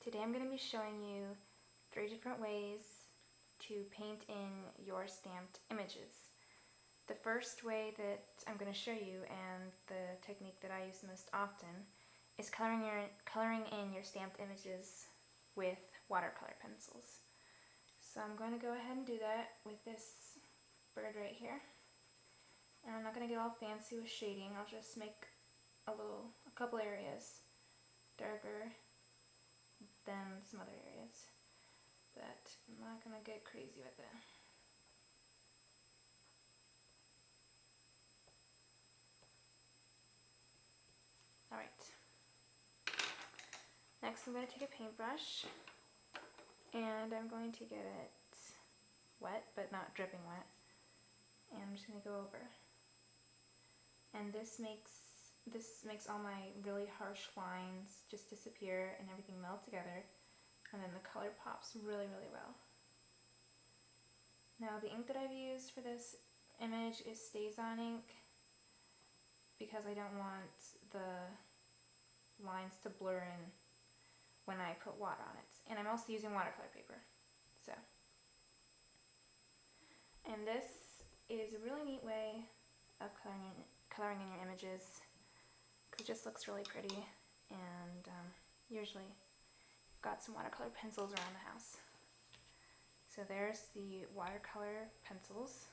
Today I'm going to be showing you 3 different ways to paint in your stamped images. The first way that I'm going to show you, and the technique that I use most often, is coloring in your stamped images with watercolor pencils. So I'm going to go ahead and do that with this bird right here. And I'm not going to get all fancy with shading. I'll just make a couple areas darker than some other areas, but I'm not going to get crazy with it. Alright, next I'm going to take a paintbrush and I'm going to get it wet but not dripping wet, and I'm just going to go over. And this makes all my really harsh lines just disappear and everything melt together, and then the color pops really, really well. Now the ink that I've used for this image is StazOn ink because I don't want the lines to blur in when I put water on it. And I'm also using watercolor paper. And this is a really neat way of coloring in your images because it just looks really pretty, and usually I've got some watercolor pencils around the house. So there's the watercolor pencils.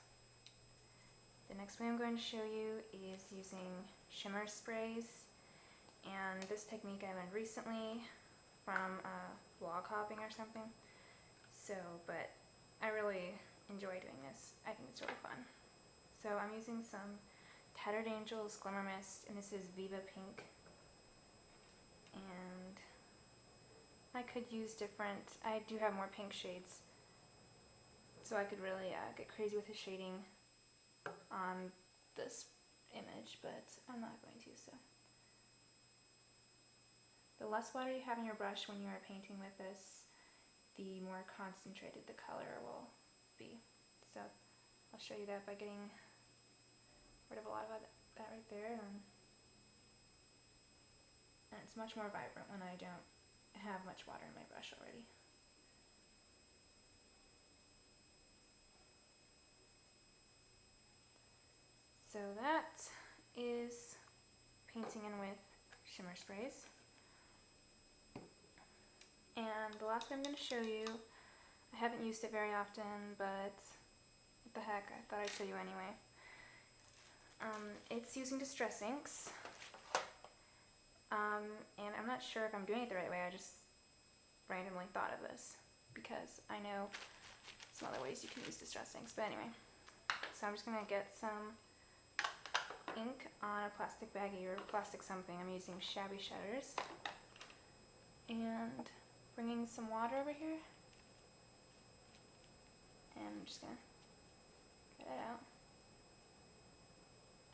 The next way I'm going to show you is using shimmer sprays, and this technique I learned recently from log hopping or something. But I really enjoy doing this. I think it's really fun. So I'm using some Tattered Angels Glimmer Mist, and this is Viva Pink. And I could use I do have more pink shades, so I could really get crazy with the shading on this image, but I'm not going to. So the less water you have in your brush when you are painting with this, the more concentrated the color will be. So I'll show you that by getting rid of a lot of that right there, and it's much more vibrant when I don't have much water in my brush already. So that is painting in with shimmer sprays. And the last one I'm going to show you, I haven't used it very often, but what the heck, I thought I'd show you anyway. It's using distress inks, and I'm not sure if I'm doing it the right way. I just randomly thought of this because I know some other ways you can use distress inks. But anyway, so I'm just going to get some ink on a plastic baggie or plastic something. I'm using Shabby Shutters, and bringing some water over here, and I'm just going to get it out.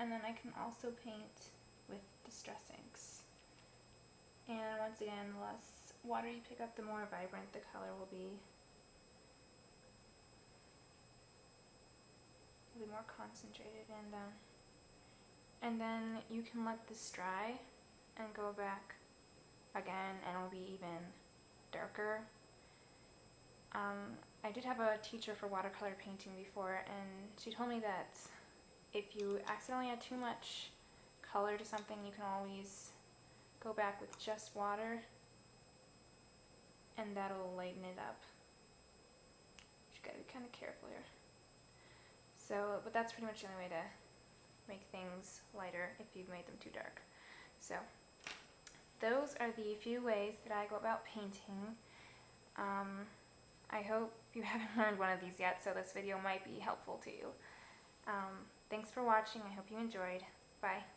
And then I can also paint with distress inks. And once again, the less water you pick up, the more vibrant the color will be. It'll be more concentrated, and then you can let this dry and go back again, and it'll be even darker. I did have a teacher for watercolor painting before, and she told me that if you accidentally add too much color to something, you can always go back with just water, and that'll lighten it up. You just gotta be kind of careful here. But that's pretty much the only way to make things lighter if you've made them too dark. So those are the few ways that I go about painting. I hope you haven't learned one of these yet, so this video might be helpful to you. Thanks for watching. I hope you enjoyed. Bye.